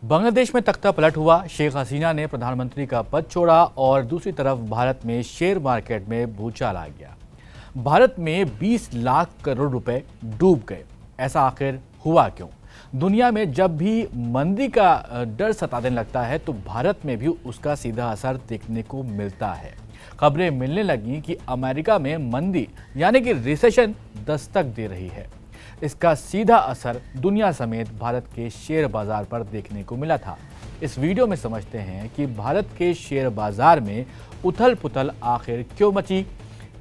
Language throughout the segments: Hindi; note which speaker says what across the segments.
Speaker 1: बांग्लादेश में तख्ता पलट हुआ। शेख हसीना ने प्रधानमंत्री का पद छोड़ा और दूसरी तरफ भारत में शेयर मार्केट में भूचाल आ गया। भारत में 20 लाख करोड़ रुपए डूब गए। ऐसा आखिर हुआ क्यों? दुनिया में जब भी मंदी का डर सताने लगता है तो भारत में भी उसका सीधा असर देखने को मिलता है। खबरें मिलने लगी कि अमेरिका में मंदी यानी कि रिसेशन दस्तक दे रही है। इसका सीधा असर दुनिया समेत भारत के शेयर बाजार पर देखने को मिला था। इस वीडियो में समझते हैं कि भारत के शेयर बाजार में उथल पुथल आखिर क्यों मची,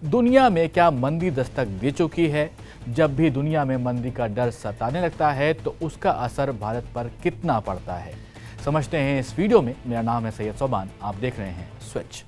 Speaker 1: दुनिया में क्या मंदी दस्तक दे चुकी है, जब भी दुनिया में मंदी का डर सताने लगता है तो उसका असर भारत पर कितना पड़ता है, समझते हैं इस वीडियो में। मेरा नाम है सैयद सोबान, आप देख रहे हैं स्विच।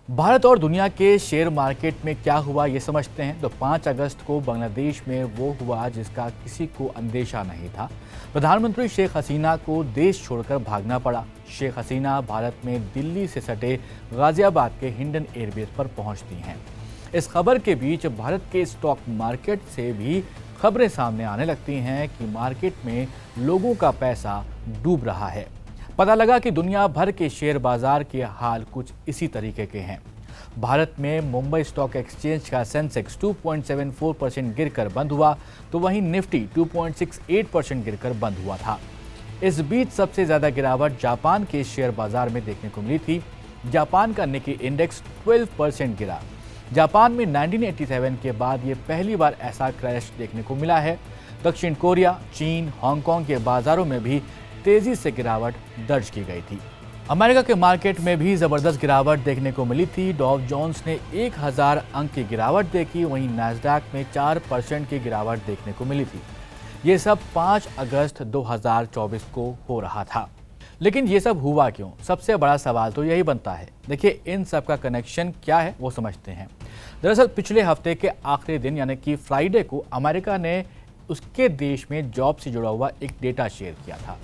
Speaker 1: भारत और दुनिया के शेयर मार्केट में क्या हुआ ये समझते हैं। तो 5 अगस्त को बांग्लादेश में वो हुआ जिसका किसी को अंदेशा नहीं था। प्रधानमंत्री शेख हसीना को देश छोड़कर भागना पड़ा। शेख हसीना भारत में दिल्ली से सटे गाजियाबाद के हिंडन एयरबेस पर पहुंचती हैं। इस खबर के बीच भारत के स्टॉक मार्केट से भी खबरें सामने आने लगती हैं कि मार्केट में लोगों का पैसा डूब रहा है। पता लगा कि दुनिया भर के शेयर बाजार के हाल कुछ इसी तरीके के हैं। भारत में मुंबई स्टॉक एक्सचेंज का सेंसेक्स 2.74% गिरकर बंद हुआ, तो वहीं निफ्टी 2.68% गिरकर बंद हुआ था। इस बीच सबसे ज्यादा गिरावट जापान के शेयर बाजार में देखने को मिली थी। जापान का निकी इंडेक्स 12% गिरा। जापान में 1987 के बाद ये पहली बार ऐसा क्रैश देखने को मिला है। दक्षिण कोरिया, चीन, हांगकांग के बाजारों में भी तेजी से गिरावट दर्ज की गई थी। अमेरिका के मार्केट में भी जबरदस्त गिरावट देखने को मिली थी। डॉ जोन्स ने 1000 अंक की गिरावट देखी, वहीं नैस्डैक में 4% की गिरावट देखने को मिली थी। ये सब 5 अगस्त 2024 को हो रहा था। लेकिन ये सब हुआ क्यों? सबसे बड़ा सवाल तो यही बनता है। देखिए, इन सब का कनेक्शन क्या है वो समझते हैं। दरअसल पिछले हफ्ते के आखिरी दिन यानी कि फ्राइडे को अमेरिका ने उसके देश में जॉब से जुड़ा हुआ एक डेटा शेयर किया था।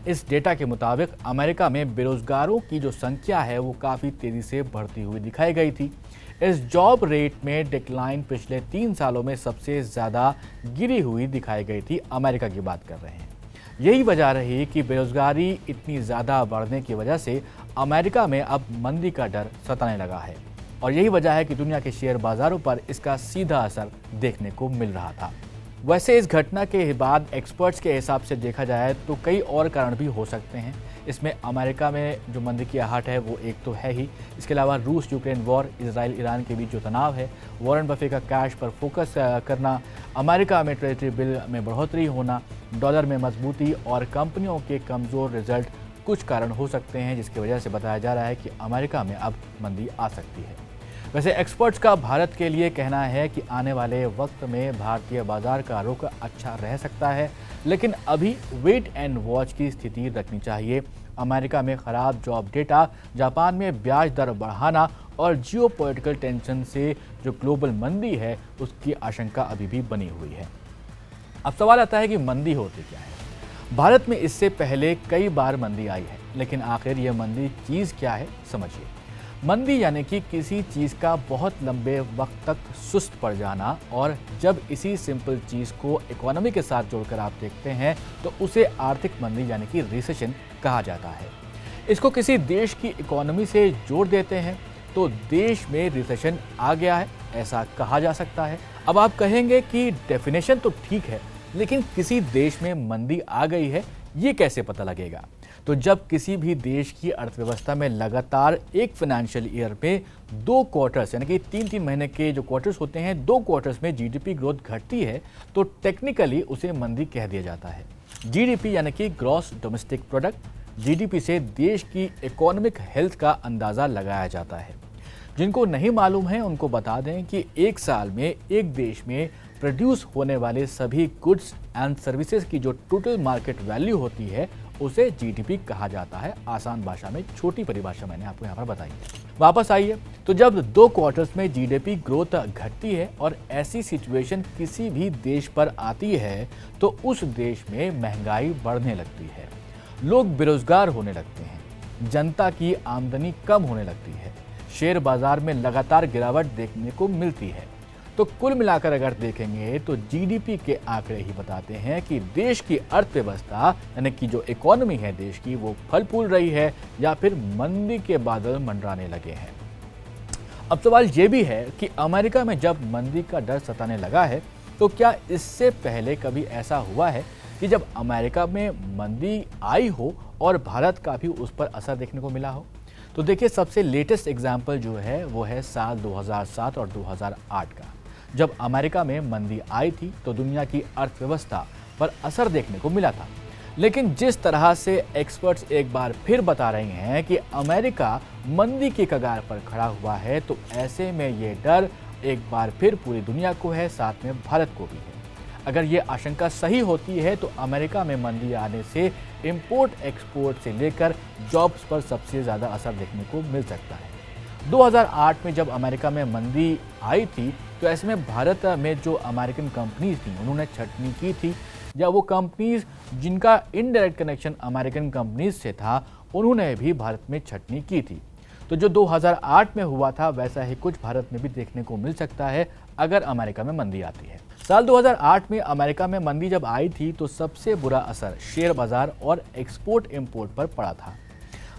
Speaker 1: इस डेटा के मुताबिक अमेरिका में बेरोजगारों की जो संख्या है वो काफ़ी तेज़ी से बढ़ती हुई दिखाई गई थी। इस जॉब रेट में डिक्लाइन पिछले 3 सालों में सबसे ज़्यादा गिरी हुई दिखाई गई थी। अमेरिका की बात कर रहे हैं। यही वजह रही कि बेरोजगारी इतनी ज़्यादा बढ़ने की वजह से अमेरिका में अब मंदी का डर सताने लगा है, और यही वजह है कि दुनिया के शेयर बाज़ारों पर इसका सीधा असर देखने को मिल रहा था। वैसे इस घटना के बाद एक्सपर्ट्स के हिसाब से देखा जाए तो कई और कारण भी हो सकते हैं। इसमें अमेरिका में जो मंदी की आहट है वो एक तो है ही। इसके अलावा रूस यूक्रेन वॉर, इजराइल ईरान के बीच जो तनाव है, वॉरेन बफे का कैश पर फोकस करना, अमेरिका में ट्रेजरी बिल में बढ़ोतरी होना, डॉलर में मजबूती और कंपनियों के कमज़ोर रिजल्ट कुछ कारण हो सकते हैं, जिसकी वजह से बताया जा रहा है कि अमेरिका में अब मंदी आ सकती है। वैसे एक्सपर्ट्स का भारत के लिए कहना है कि आने वाले वक्त में भारतीय बाजार का रुख अच्छा रह सकता है, लेकिन अभी वेट एंड वॉच की स्थिति रखनी चाहिए। अमेरिका में खराब जॉब डेटा, जापान में ब्याज दर बढ़ाना और जियोपॉलिटिकल टेंशन से जो ग्लोबल मंदी है उसकी आशंका अभी भी बनी हुई है। अब सवाल आता है कि मंदी होती क्या है? भारत में इससे पहले कई बार मंदी आई है, लेकिन आखिर यह मंदी चीज़ क्या है, समझिए। मंदी यानी कि किसी चीज़ का बहुत लंबे वक्त तक सुस्त पड़ जाना, और जब इसी सिंपल चीज़ को इकोनॉमी के साथ जोड़कर आप देखते हैं तो उसे आर्थिक मंदी यानी कि रिसेशन कहा जाता है। इसको किसी देश की इकोनॉमी से जोड़ देते हैं तो देश में रिसेशन आ गया है ऐसा कहा जा सकता है। अब आप कहेंगे कि डेफिनेशन तो ठीक है, लेकिन किसी देश में मंदी आ गई है ये कैसे पता लगेगा? तो जब किसी भी देश की अर्थव्यवस्था में लगातार एक फाइनेंशियल ईयर में 2 क्वार्टर्स यानी कि 3-3 महीने के जो क्वार्टर्स होते हैं, 2 क्वार्टर्स में जीडीपी ग्रोथ घटती है तो टेक्निकली उसे मंदी कह दिया जाता है। जीडीपी यानी कि ग्रॉस डोमेस्टिक प्रोडक्ट, जीडीपी से देश की इकोनॉमिक हेल्थ का अंदाज़ा लगाया जाता है। जिनको नहीं मालूम है उनको बता दें कि एक साल में एक देश में प्रोड्यूस होने वाले सभी गुड्स एंड सर्विसेज की जो टोटल मार्केट वैल्यू होती है उसे जीडीपी कहा जाता है। आसान भाषा में, छोटी परिभाषा मैंने आपको यहाँ पर बताई है। वापस आइए, तो जब 2 क्वार्टर्स में जीडीपी ग्रोथ घटती है और ऐसी सिचुएशन किसी भी देश पर आती है तो उस देश में महंगाई बढ़ने लगती है, लोग बेरोजगार होने लगते हैं, जनता की आमदनी कम होने लगती है, शेयर बाजार में लगातार गिरावट देखने को मिलती है। तो कुल मिलाकर अगर देखेंगे तो जीडीपी के आंकड़े ही बताते हैं कि देश की अर्थव्यवस्था यानी कि जो इकोनॉमी है देश की वो फल फूल रही है या फिर मंदी के बादल मंडराने लगे हैं। अब सवाल ये भी है कि अमेरिका में जब मंदी का डर सताने लगा है तो क्या इससे पहले कभी ऐसा हुआ है कि जब अमेरिका में मंदी आई हो और भारत का भी उस पर असर देखने को मिला हो? तो देखिए, सबसे लेटेस्ट एग्जाम्पल जो है वो है साल 2007 और 2008 का। जब अमेरिका में मंदी आई थी तो दुनिया की अर्थव्यवस्था पर असर देखने को मिला था। लेकिन जिस तरह से एक्सपर्ट्स एक बार फिर बता रहे हैं कि अमेरिका मंदी की कगार पर खड़ा हुआ है, तो ऐसे में ये डर एक बार फिर पूरी दुनिया को है, साथ में भारत को भी है। अगर ये आशंका सही होती है तो अमेरिका में मंदी आने से इंपोर्ट एक्सपोर्ट से लेकर जॉब्स पर सबसे ज़्यादा असर देखने को मिल सकता है। 2008 में जब अमेरिका में मंदी आई थी तो ऐसे में भारत में जो अमेरिकन कंपनीज थी उन्होंने छटनी की थी, या वो कंपनीज जिनका इनडायरेक्ट कनेक्शन अमेरिकन कंपनीज से था उन्होंने भी भारत में छटनी की थी। तो जो 2008 में हुआ था वैसा ही कुछ भारत में भी देखने को मिल सकता है अगर अमेरिका में मंदी आती है। साल 2008 में अमेरिका में मंदी जब आई थी तो सबसे बुरा असर शेयर बाजार और एक्सपोर्ट इंपोर्ट पर पड़ा था।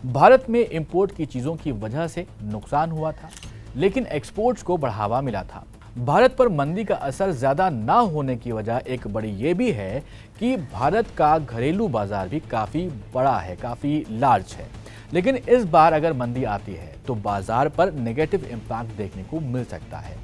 Speaker 1: भारत में इंपोर्ट की चीज़ों की वजह से नुकसान हुआ था, लेकिन एक्सपोर्ट्स को बढ़ावा मिला था। भारत पर मंदी का असर ज़्यादा ना होने की वजह एक बड़ी ये भी है कि भारत का घरेलू बाजार भी काफ़ी बड़ा है, काफ़ी लार्ज है। लेकिन इस बार अगर मंदी आती है तो बाजार पर नेगेटिव इम्पैक्ट देखने को मिल सकता है,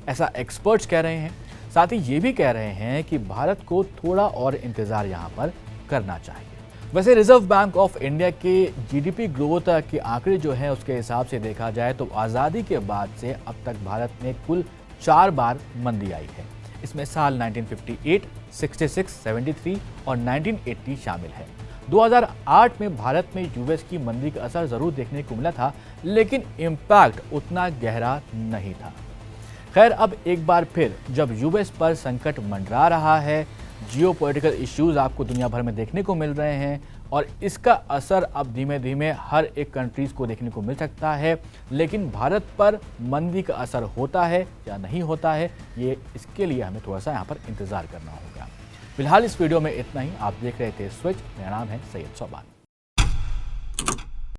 Speaker 1: ऐसा एक्सपर्ट्स कह रहे हैं। साथ ही ये भी कह रहे हैं कि भारत को थोड़ा और इंतज़ार यहाँ पर करना चाहिए। वैसे रिजर्व बैंक ऑफ इंडिया के जीडीपी ग्रोथ के आंकड़े जो है उसके हिसाब से देखा जाए तो आज़ादी के बाद से अब तक भारत में कुल 4 बार मंदी आई है। इसमें साल 1958, 66, 73 और 1980 शामिल है। 2008 में भारत में यूएस की मंदी का असर ज़रूर देखने को मिला था, लेकिन इम्पैक्ट उतना गहरा नहीं था। खैर, अब एक बार फिर जब यूएस पर संकट मंडरा रहा है, जियोपॉलिटिकल इश्यूज आपको दुनिया भर में देखने को मिल रहे हैं और इसका असर अब धीमे धीमे हर एक कंट्रीज़ को देखने को मिल सकता है, लेकिन भारत पर मंदी का असर होता है या नहीं होता है, ये इसके लिए हमें थोड़ा सा यहाँ पर इंतज़ार करना होगा। फिलहाल इस वीडियो में इतना ही। आप देख रहे थे स्विच। मेरा नाम है सैयद सोबान।